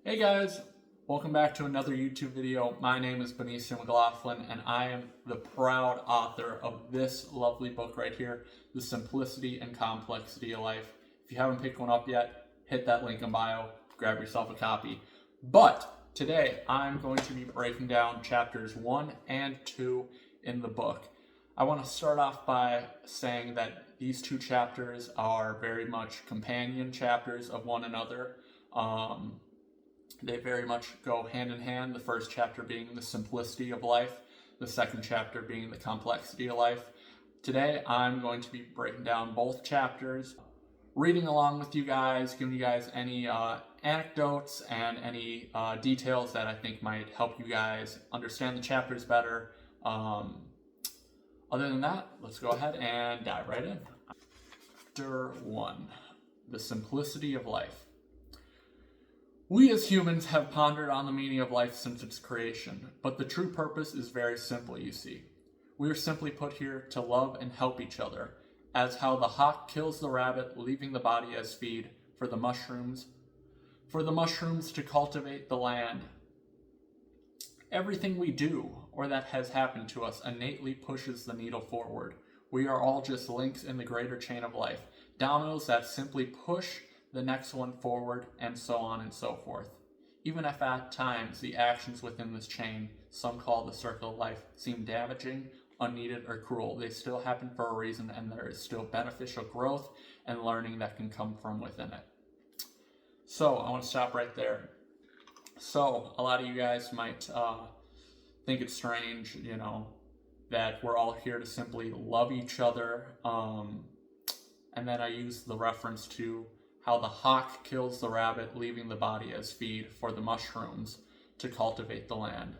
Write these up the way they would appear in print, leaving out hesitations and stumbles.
Hey guys, welcome back to another YouTube video. My name is Benicio McLaughlin and I am the proud author of this lovely book right here, The Simplicity and Complexity of Life. If you haven't picked one up yet, hit that link in bio, grab yourself a copy. But today I'm going to be breaking down chapters 1 and 2 in the book. I want to start off by saying that these two chapters are very much companion chapters of one another. They very much go hand in hand, the first chapter being the simplicity of life, the second chapter being the complexity of life. Today, I'm going to be breaking down both chapters, reading along with you guys, giving you guys any anecdotes and any details that I think might help you guys understand the chapters better. Other than that, let's go ahead and dive right in. Chapter 1, The Simplicity of Life. We as humans have pondered on the meaning of life since its creation, but the true purpose is very simple, you see. We are simply put here to love and help each other, as how the hawk kills the rabbit, leaving the body as feed for the mushrooms to cultivate the land. Everything we do, or that has happened to us, innately pushes the needle forward. We are all just links in the greater chain of life, dominoes that simply push the next one forward, and so on and so forth. Even if at times the actions within this chain, some call the circle of life, seem damaging, unneeded, or cruel, they still happen for a reason, and there is still beneficial growth and learning that can come from within it. So I want to stop right there. So a lot of you guys might think it's strange, that we're all here to simply love each other. And then I use the reference to how the hawk kills the rabbit, leaving the body as feed for the mushrooms to cultivate the land.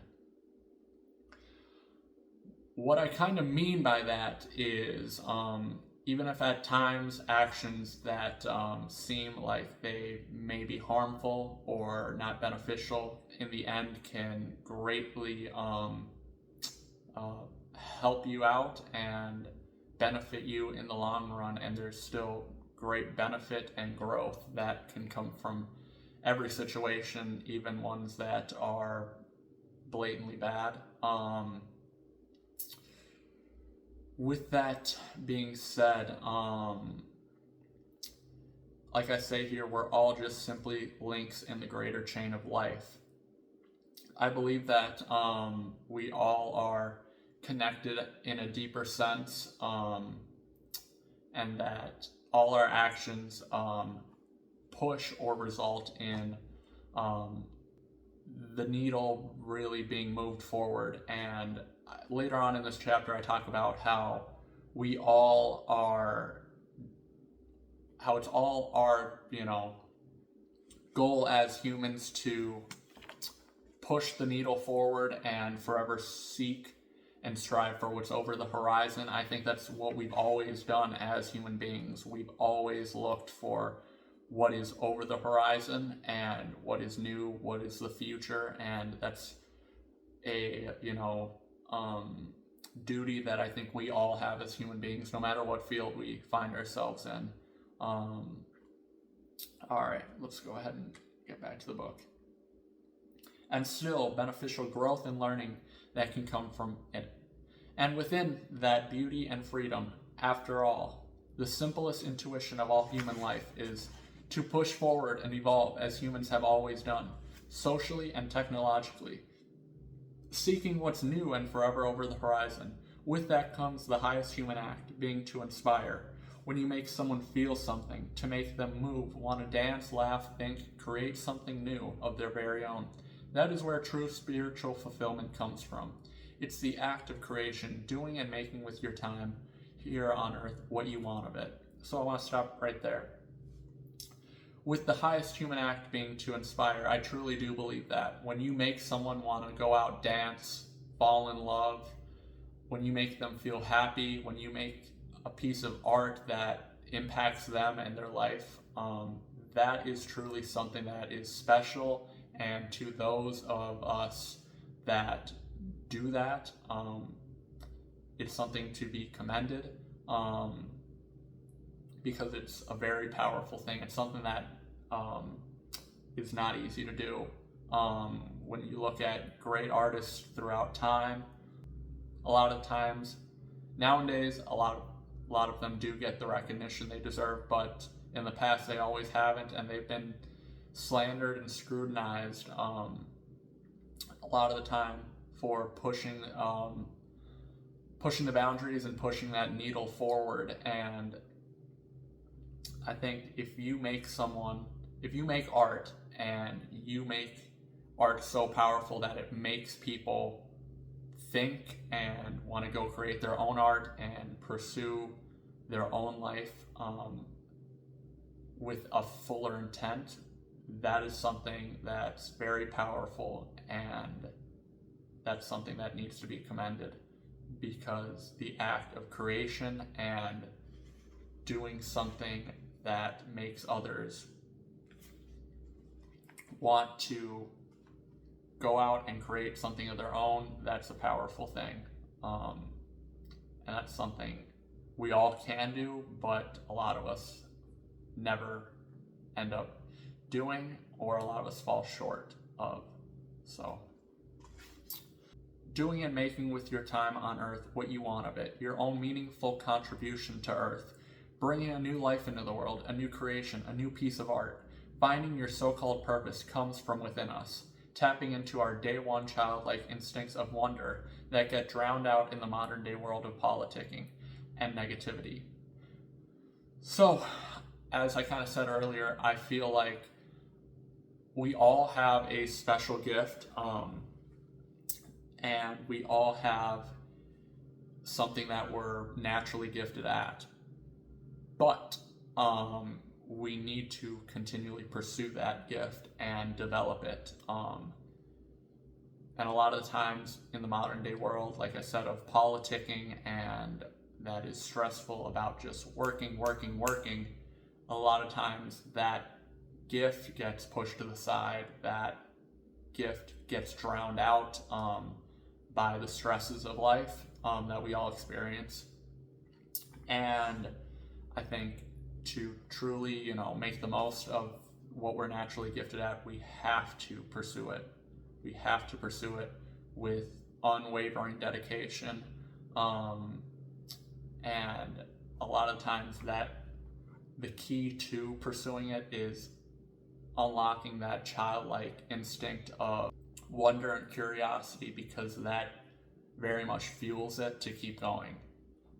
What I kind of mean by that is, even if at times actions that seem like they may be harmful or not beneficial, in the end can greatly help you out and benefit you in the long run, and there's still great benefit and growth that can come from every situation, even ones that are blatantly bad. With that being said, like I say here, we're all just simply links in the greater chain of life. I believe that we all are connected in a deeper sense, and that all our actions push or result in the needle really being moved forward. And later on in this chapter, I talk about how we all are, how it's all our, goal as humans to push the needle forward and forever seek and strive for what's over the horizon. I think that's what we've always done as human beings. We've always looked for what is over the horizon and what is new, what is the future, and that's a, duty that I think we all have as human beings, no matter what field we find ourselves in. All right, let's go ahead and get back to the book. And still, beneficial growth and learning that can come from it. And within that beauty and freedom, after all, the simplest intuition of all human life is to push forward and evolve as humans have always done, socially and technologically, seeking what's new and forever over the horizon. With that comes the highest human act, being to inspire. When you make someone feel something, to make them move, want to dance, laugh, think, create something new of their very own. That is where true spiritual fulfillment comes from. It's the act of creation, doing and making with your time here on earth what you want of it. So I want to stop right there. With the highest human act being to inspire, I truly do believe that. When you make someone want to go out, dance, fall in love, when you make them feel happy, when you make a piece of art that impacts them and their life, that is truly something that is special. And to those of us that do that, it's something to be commended, because it's a very powerful thing. It's something that is not easy to do. When you look at great artists throughout time, a lot of times nowadays, a lot of them do get the recognition they deserve, but in the past they always haven't, and they've been slandered and scrutinized a lot of the time for pushing the boundaries and pushing that needle forward. And I think if you make art and you make art so powerful that it makes people think and want to go create their own art and pursue their own life with a fuller intent, that is something that's very powerful, and that's something that needs to be commended, because the act of creation and doing something that makes others want to go out and create something of their own, that's a powerful thing. And that's something we all can do, but a lot of us never end up doing, or a lot of us fall short of. So, doing and making with your time on Earth what you want of it, your own meaningful contribution to Earth, bringing a new life into the world, a new creation, a new piece of art. Finding your so-called purpose comes from within us, tapping into our day one childlike instincts of wonder that get drowned out in the modern day world of politicking and negativity. So, as I kind of said earlier, I feel like we all have a special gift, and we all have something that we're naturally gifted at. But we need to continually pursue that gift and develop it. And a lot of the times in the modern day world, like I said, of politicking, and that is stressful about just working, a lot of times that gift gets pushed to the side, that gift gets drowned out by the stresses of life that we all experience. And I think to truly, make the most of what we're naturally gifted at, we have to pursue it. We have to pursue it with unwavering dedication. And a lot of times that the key to pursuing it is unlocking that childlike instinct of wonder and curiosity, because that very much fuels it to keep going.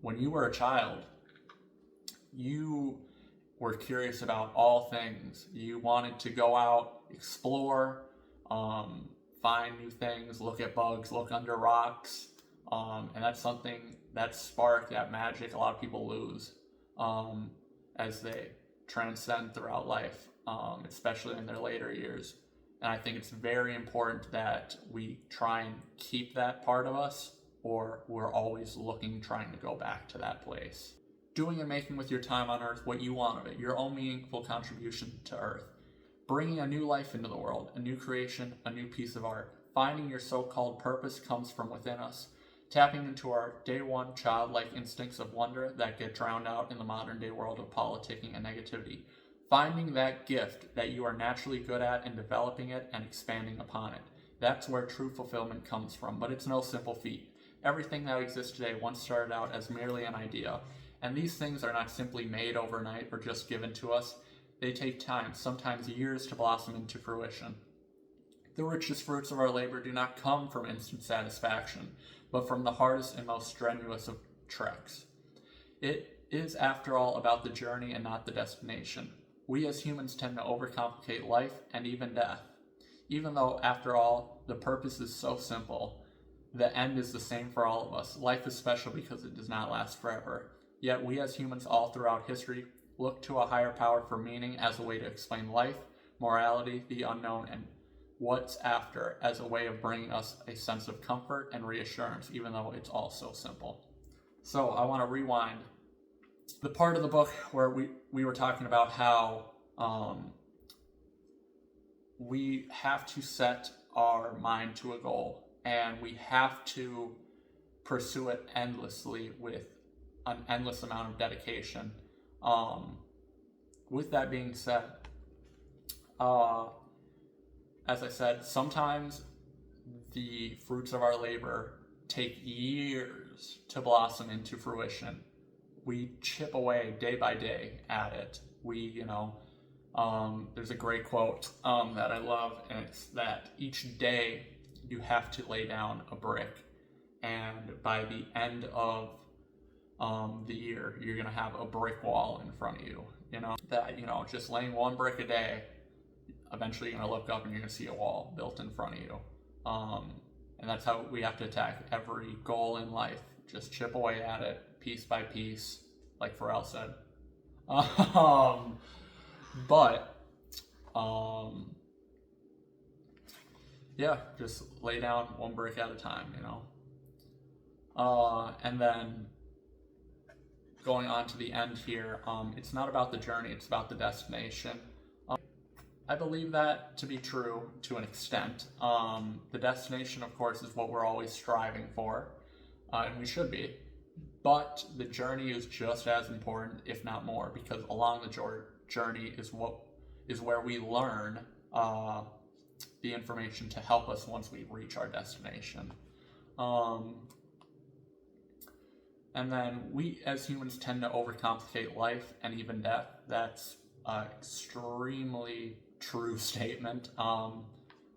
When you were a child, you were curious about all things. You wanted to go out, explore, find new things, look at bugs, look under rocks, and that's something, that spark, that magic, a lot of people lose as they transcend throughout life, especially in their later years. And I think it's very important that we try and keep that part of us, or we're always trying to go back to that place. Doing and making with your time on Earth what you want of it, your own meaningful contribution to Earth. Bringing a new life into the world, a new creation, a new piece of art. Finding your so-called purpose comes from within us. Tapping into our day one childlike instincts of wonder that get drowned out in the modern day world of politicking and negativity. Finding that gift that you are naturally good at and developing it and expanding upon it. That's where true fulfillment comes from, but it's no simple feat. Everything that exists today once started out as merely an idea. And these things are not simply made overnight or just given to us. They take time, sometimes years, to blossom into fruition. The richest fruits of our labor do not come from instant satisfaction, but from the hardest and most strenuous of treks. It is, after all, about the journey and not the destination. We as humans tend to overcomplicate life and even death. Even though, after all, the purpose is so simple, the end is the same for all of us. Life is special because it does not last forever. Yet we as humans all throughout history look to a higher power for meaning as a way to explain life, morality, the unknown, and what's after, as a way of bringing us a sense of comfort and reassurance, even though it's all so simple. So I want to rewind the part of the book where we were talking about how we have to set our mind to a goal, and we have to pursue it endlessly with an endless amount of dedication. With that being said, as I said, sometimes the fruits of our labor take years to blossom into fruition. We chip away day by day at it. There's a great quote that I love, and it's that each day you have to lay down a brick, and by the end of the year, you're gonna have a brick wall in front of you. Just laying one brick a day, eventually you're gonna look up and you're gonna see a wall built in front of you. And that's how we have to attack every goal in life. Just chip away at it, piece by piece, like Pharrell said. Yeah, just lay down one brick at a time, and then going on to the end here, it's not about the journey, it's about the destination. I believe that to be true to an extent. The destination, of course, is what we're always striving for, and we should be. But the journey is just as important, if not more, because along the journey is where we learn the information to help us once we reach our destination. And then we, as humans, tend to overcomplicate life and even death. That's an extremely true statement.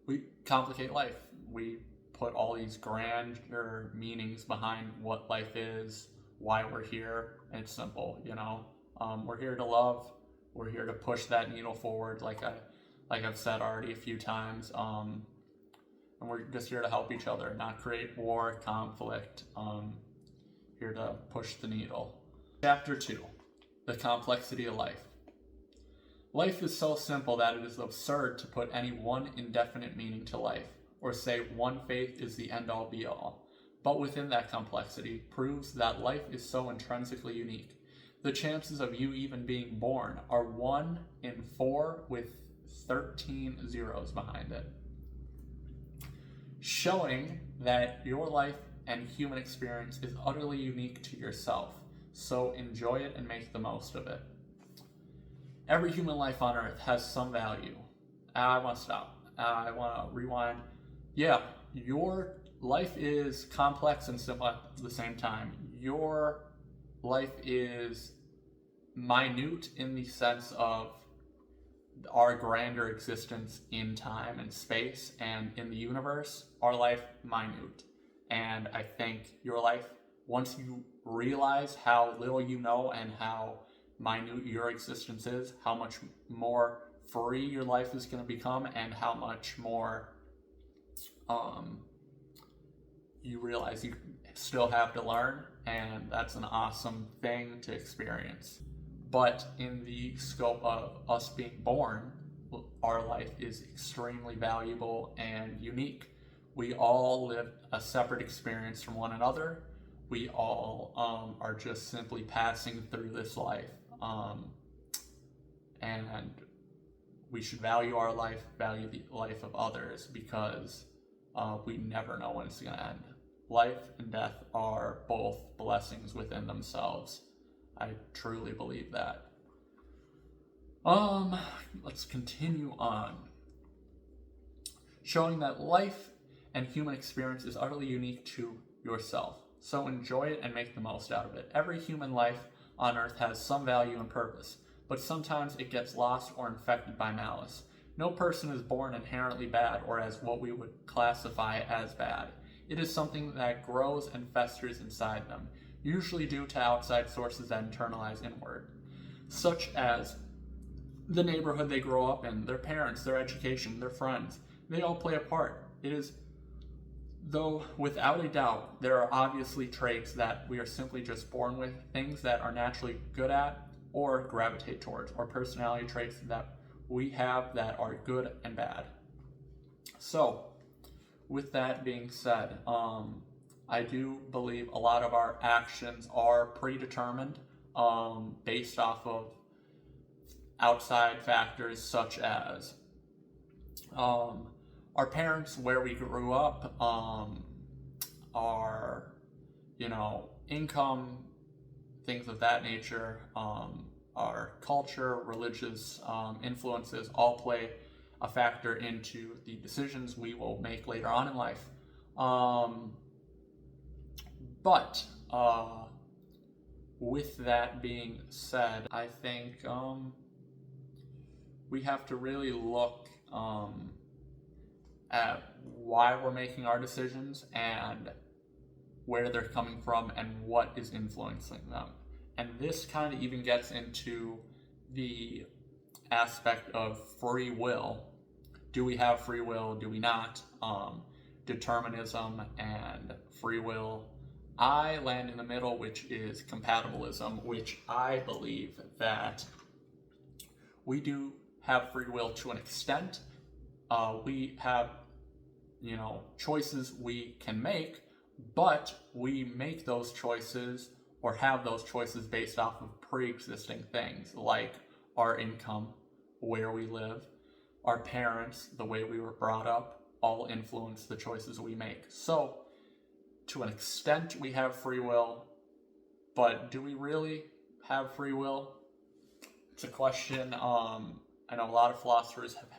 We complicate life. We put all these grander meanings behind what life is, why we're here, and it's simple, we're here to love. We're here to push that needle forward, like I've said already a few times, and we're just here to help each other, not create war, conflict. Here to push the needle. Chapter 2, the complexity of life. Life is so simple that it is absurd to put any one indefinite meaning to life, or say one faith is the end-all be-all. But within that complexity proves that life is so intrinsically unique. The chances of you even being born are 1 in 4 with 13 zeros behind it. Showing that your life and human experience is utterly unique to yourself, so enjoy it and make the most of it. Every human life on earth has some value. I want to stop. I want to rewind. Yeah, your life is complex and simple at the same time. Your life is minute in the sense of our grander existence in time and space, and in the universe, our life minute. And I think your life, once you realize how little you know and how minute your existence is, how much more free your life is going to become, and how much more you realize you still have to learn, and that's an awesome thing to experience. But in the scope of us being born, our life is extremely valuable and unique. We all live a separate experience from one another. We all are just simply passing through this life. And we should value our life, value the life of others, because we never know when it's going to end. Life and death are both blessings within themselves. I truly believe that. Let's continue on. Showing that life and human experience is utterly unique to yourself, so enjoy it and make the most out of it. Every human life on earth has some value and purpose, but sometimes it gets lost or infected by malice. No person is born inherently bad or as what we would classify as bad. It is something that grows and festers inside them, usually due to outside sources that internalize inward, such as the neighborhood they grow up in, their parents, their education, their friends. They all play a part. It is, though without a doubt, there are obviously traits that we are simply just born with, things that are naturally good at or gravitate towards, or personality traits that we have that are good and bad. So, with that being said, I do believe a lot of our actions are predetermined based off of outside factors such as our parents, where we grew up, our, income, things of that nature, our culture, religious influences all play a factor into the decisions we will make later on in life. But with that being said, I think we have to really look at why we're making our decisions and where they're coming from and what is influencing them. And this kind of even gets into the aspect of free will. Do we have free will? Do we not? Determinism and free will. I land in the middle, which is compatibilism, which I believe that we do have free will to an extent. We have, choices we can make, but we make those choices or have those choices based off of pre-existing things like our income, where we live, our parents, the way we were brought up, all influence the choices we make. So, to an extent, we have free will, but do we really have free will? It's a question I know a lot of philosophers have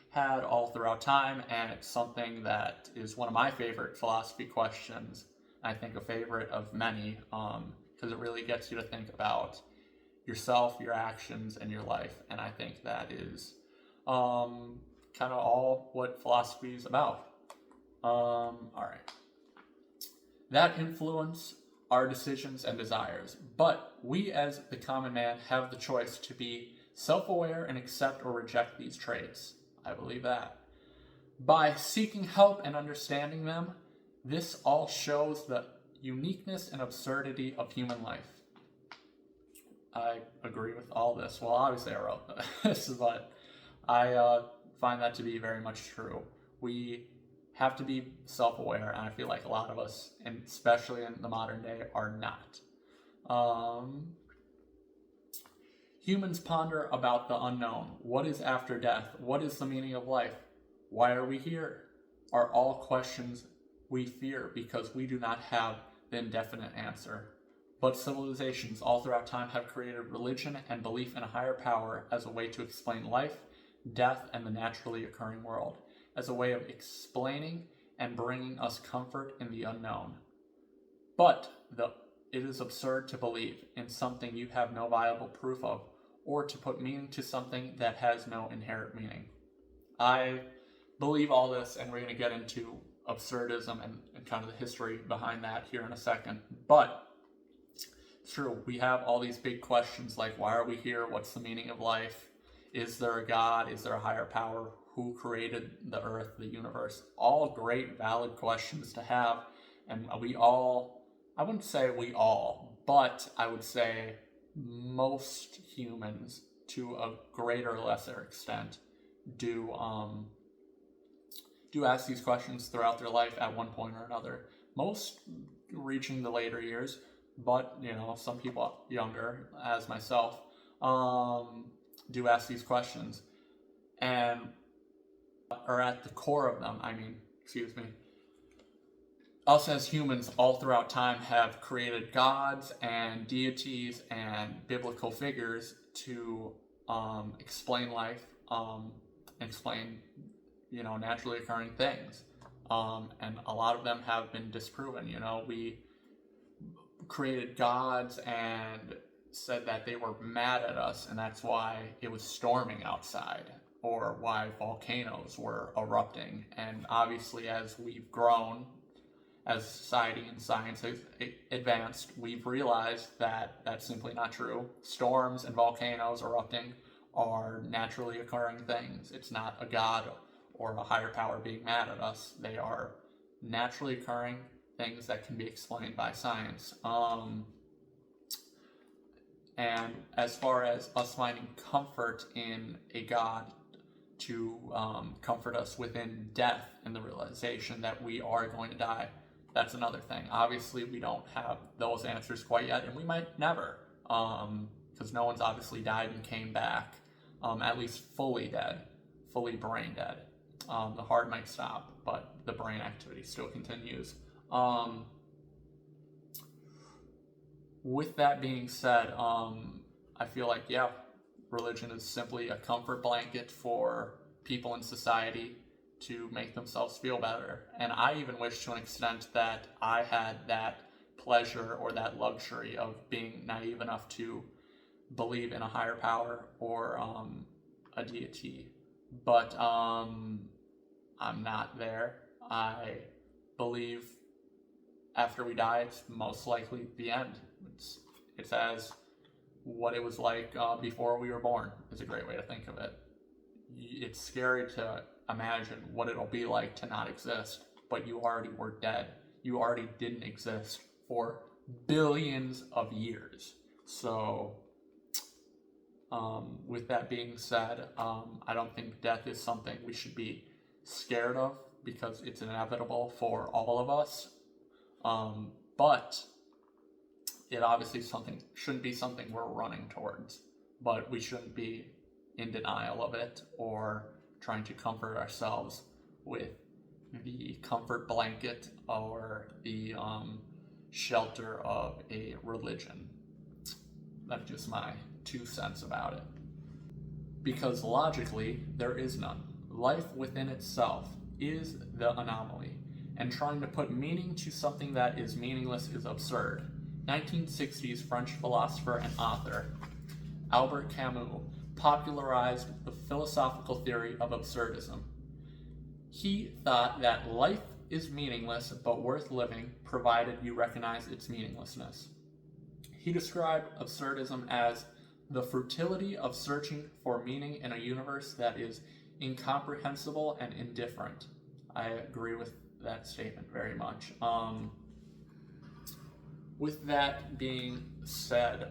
had all throughout time, and it's something that is one of my favorite philosophy questions. I think a favorite of many, because it really gets you to think about yourself, your actions, and your life. And I think that is kind of all what philosophy is about. All right. That influence our decisions and desires, but we as the common man have the choice to be self-aware and accept or reject these traits. I believe that. By seeking help and understanding them, this all shows the uniqueness and absurdity of human life. I agree with all this. Well, obviously I wrote this, but I find that to be very much true. We have to be self-aware, and I feel like a lot of us, and especially in the modern day, are not. Humans ponder about the unknown. What is after death? What is the meaning of life? Why are we here? Are all questions we fear because we do not have the indefinite answer. But civilizations all throughout time have created religion and belief in a higher power as a way to explain life, death, and the naturally occurring world, as a way of explaining and bringing us comfort in the unknown. But it is absurd to believe in something you have no viable proof of, or to put meaning to something that has no inherent meaning. I believe all this, and we're going to get into absurdism and kind of the history behind that here in a second. But it's true, we have all these big questions like, why are we here? What's the meaning of life? Is there a God? Is there a higher power? Who created the earth, the universe? All great, valid questions to have. And we all, I wouldn't say we all, but I would say most humans, to a greater or lesser extent, do ask these questions throughout their life at one point or another. Most reaching the later years, but some people younger, as myself, do ask these questions, and are at the core of them. Us as humans all throughout time have created gods and deities and biblical figures to explain life, explain naturally occurring things, and a lot of them have been disproven. We created gods and said that they were mad at us, and that's why it was storming outside, or why volcanoes were erupting. And obviously, as we've grown, as society and science has advanced, we've realized that that's simply not true. Storms and volcanoes erupting are naturally occurring things. It's not a god or a higher power being mad at us. They are naturally occurring things that can be explained by science. And as far as us finding comfort in a god to comfort us within death and the realization that we are going to die, that's another thing. Obviously, we don't have those answers quite yet, and we might never, because no one's obviously died and came back, at least fully dead, fully brain dead. The heart might stop, but the brain activity still continues. With that being said, I feel like, religion is simply a comfort blanket for people in society to make themselves feel better. And I even wish to an extent that I had that pleasure or that luxury of being naive enough to believe in a higher power or a deity. But I'm not there. I believe after we die, it's most likely the end. It's as what it was like before we were born is a great way to think of it. It's scary to imagine what it'll be like to not exist, but you already were dead. You already didn't exist for billions of years. So, with that being said, I don't think death is something we should be scared of because it's inevitable for all of us. But it obviously shouldn't be something we're running towards, but we shouldn't be in denial of it or trying to comfort ourselves with the comfort blanket or the shelter of a religion. That's just my 2 cents about it. Because logically, there is none. Life within itself is the anomaly, and trying to put meaning to something that is meaningless is absurd. 1960s French philosopher and author Albert Camus popularized the philosophical theory of absurdism. He thought that life is meaningless but worth living provided you recognize its meaninglessness. He described absurdism as the futility of searching for meaning in a universe that is incomprehensible and indifferent. I agree with that statement very much. With that being said,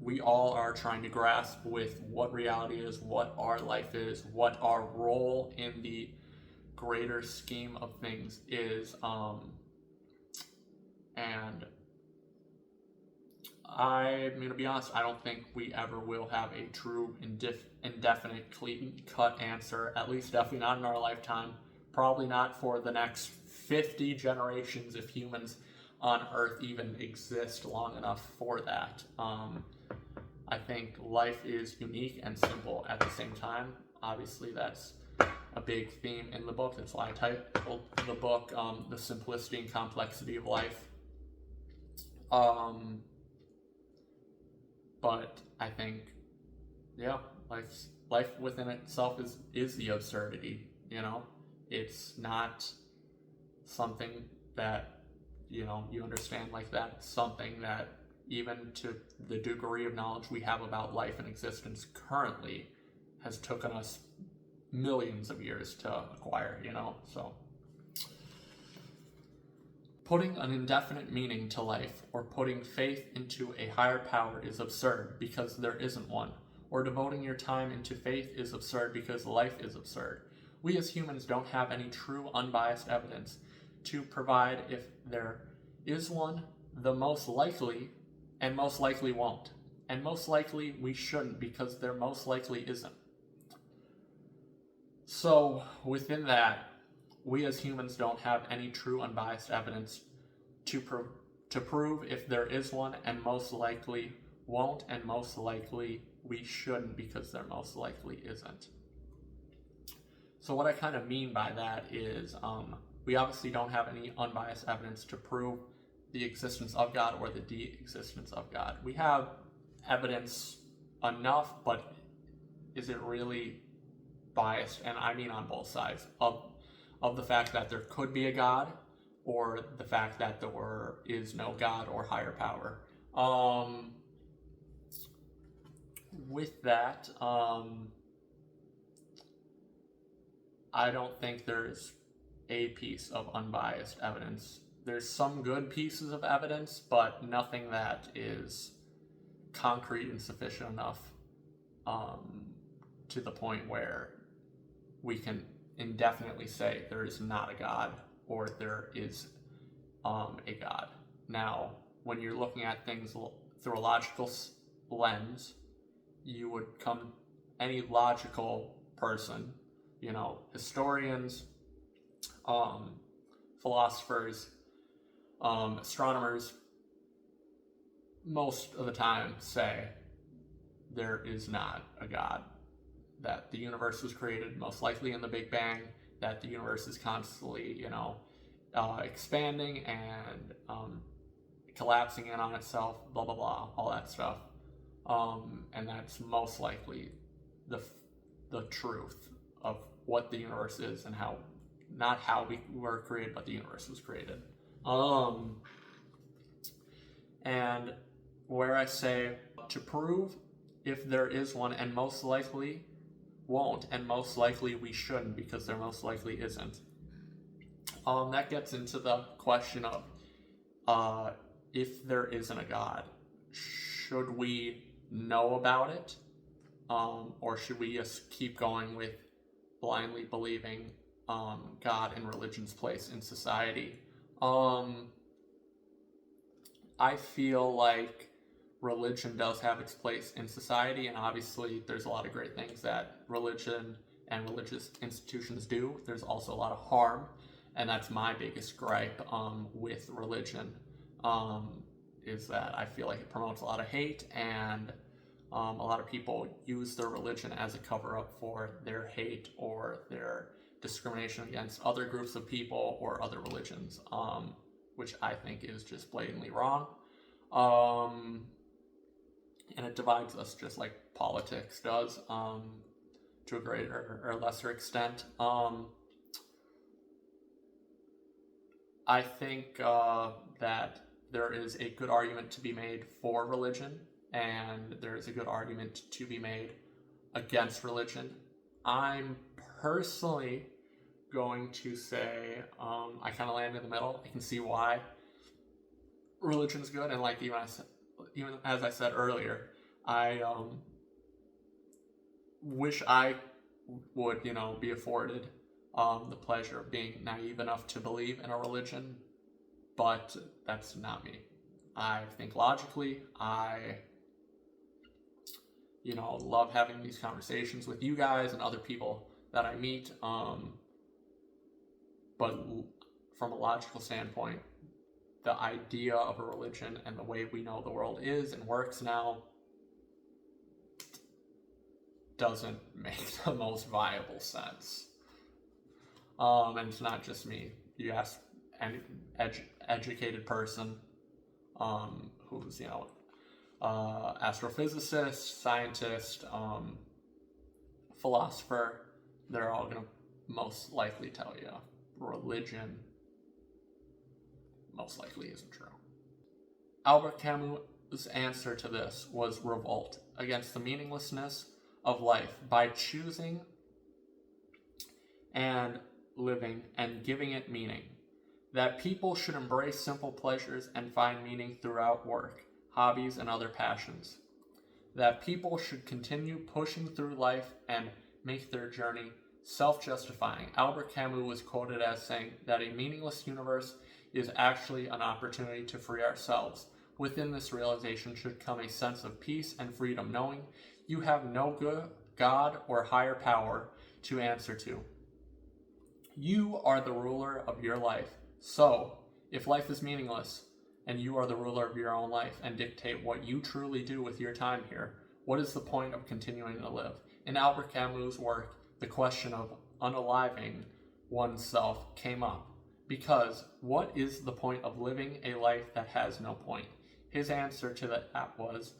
we all are trying to grasp with what reality is, what our life is, what our role in the greater scheme of things is, and I'm going to be honest, I don't think we ever will have a true, indefinite, clean-cut answer, at least definitely not in our lifetime, probably not for the next 50 generations if humans on Earth even exist long enough for that. I think life is unique and simple at the same time. Obviously, that's a big theme in the book. That's why I titled the book The Simplicity and Complexity of Life. But I think, yeah, life within itself is the absurdity, you know? It's not something that, you know, you understand like that. It's something that, even to the degree of knowledge we have about life and existence currently, has taken us millions of years to acquire, you know? So, putting an indefinite meaning to life or putting faith into a higher power is absurd because there isn't one. Or devoting your time into faith is absurd because life is absurd. We as humans don't have any true unbiased evidence to provide if there is one. The most likely won't. And most likely we shouldn't because there most likely isn't. So within that, we as humans don't have any true unbiased evidence to prove if there is one, and most likely won't, and most likely we shouldn't because there most likely isn't. So what I kind of mean by that is we obviously don't have any unbiased evidence to prove the existence of God or the de-existence of God. We have evidence enough, but is it really biased? And I mean on both sides of the fact that there could be a God or the fact that there is no God or higher power. With that, I don't think there's a piece of unbiased evidence. There's some good pieces of evidence, but nothing that is concrete and sufficient enough to the point where we can indefinitely say there is not a God or there is a God. Now, when you're looking at things through a logical lens, you would any logical person, you know, historians, philosophers, astronomers, most of the time say there is not a God. that the universe was created most likely in the Big Bang, that the universe is constantly, expanding and collapsing in on itself, blah, blah, blah, all that stuff. And that's most likely the truth of what the universe is and how, not how we were created, but the universe was created. And where I say to prove if there is one, and most likely won't, and most likely we shouldn't, because there most likely isn't. That gets into the question of if there isn't a God, should we know about it, or should we just keep going with blindly believing God and religion's place in society? I feel like religion does have its place in society, and obviously there's a lot of great things that religion and religious institutions do. There's also a lot of harm, and that's my biggest gripe with religion, is that I feel like it promotes a lot of hate, and a lot of people use their religion as a cover-up for their hate or their discrimination against other groups of people or other religions, which I think is just blatantly wrong. And it divides us just like politics does, to a greater or lesser extent. I think that there is a good argument to be made for religion, and there is a good argument to be made against religion. I'm personally going to say I kind of land in the middle. I can see why religion's good, and like even as I said earlier, I wish I would, be afforded the pleasure of being naive enough to believe in a religion, but that's not me. I think logically. I, love having these conversations with you guys and other people that I meet, but from a logical standpoint, the idea of a religion and the way we know the world is and works now doesn't make the most viable sense. And it's not just me. You ask an educated person who's, astrophysicist, scientist, philosopher, they're all going to most likely tell you religion most likely isn't true. Albert Camus' answer to this was revolt against the meaninglessness of life by choosing and living and giving it meaning. That people should embrace simple pleasures and find meaning throughout work, hobbies, and other passions. That people should continue pushing through life and make their journey self-justifying. Albert Camus was quoted as saying that a meaningless universe is actually an opportunity to free ourselves. Within this realization should come a sense of peace and freedom, knowing you have no good God or higher power to answer to. You are the ruler of your life. So, if life is meaningless, and you are the ruler of your own life and dictate what you truly do with your time here, what is the point of continuing to live? In Albert Camus' work, the question of unaliving oneself came up. Because what is the point of living a life that has no point? His answer to that was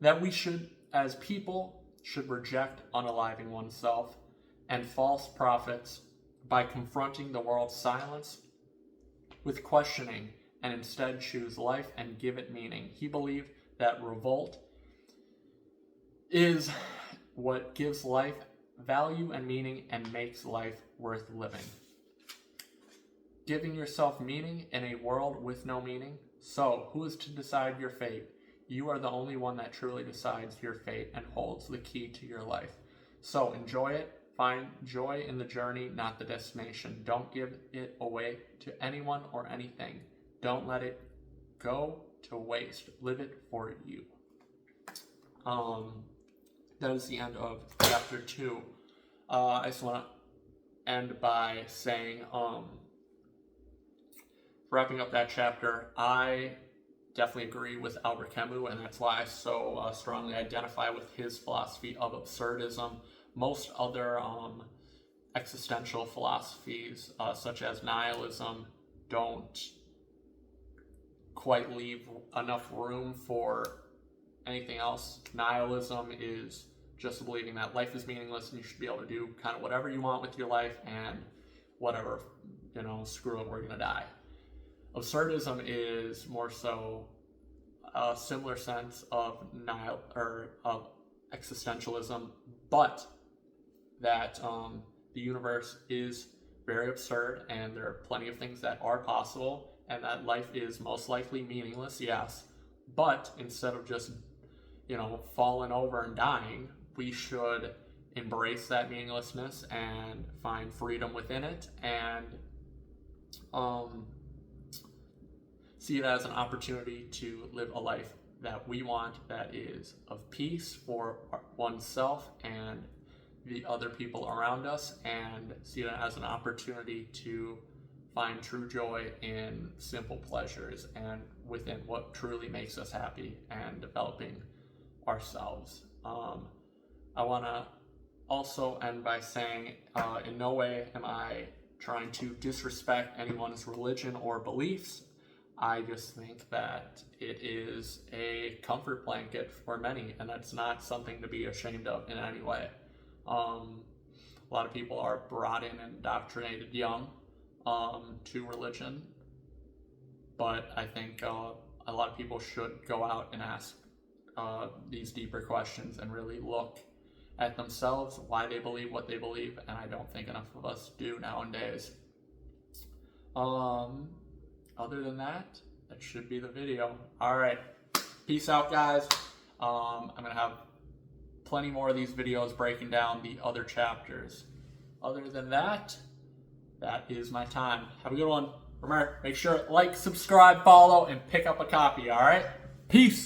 that we should, as people, should reject unaliving oneself and false prophets by confronting the world's silence with questioning and instead choose life and give it meaning. He believed that revolt is what gives life value and meaning and makes life worth living. Giving yourself meaning in a world with no meaning? So, who is to decide your fate? You are the only one that truly decides your fate and holds the key to your life. So, enjoy it. Find joy in the journey, not the destination. Don't give it away to anyone or anything. Don't let it go to waste. Live it for you. That is the end of chapter 2. I just want to end by saying, wrapping up that chapter, I definitely agree with Albert Camus, and that's why I so strongly identify with his philosophy of absurdism. most other existential philosophies, such as nihilism, don't quite leave enough room for anything else. Nihilism is just believing that life is meaningless and you should be able to do kind of whatever you want with your life and whatever, screw it, we're gonna die. Absurdism is more so a similar sense of of existentialism, but that the universe is very absurd and there are plenty of things that are possible and that life is most likely meaningless, yes, but instead of just falling over and dying, we should embrace that meaninglessness and find freedom within it, and see it as an opportunity to live a life that we want, that is of peace for oneself and the other people around us, and see it as an opportunity to find true joy in simple pleasures and within what truly makes us happy and developing ourselves. I want to also end by saying in no way am I trying to disrespect anyone's religion or beliefs. I just think that it is a comfort blanket for many, and that's not something to be ashamed of in any way. A lot of people are brought in and indoctrinated young to religion, but I think a lot of people should go out and ask these deeper questions and really look at themselves, why they believe what they believe, and I don't think enough of us do nowadays. Other than that, that should be the video. All right, peace out, guys. I'm gonna have plenty more of these videos breaking down the other chapters. Other than that, that is my time. Have a good one. Remember, make sure to like, subscribe, follow, and pick up a copy, all right? Peace.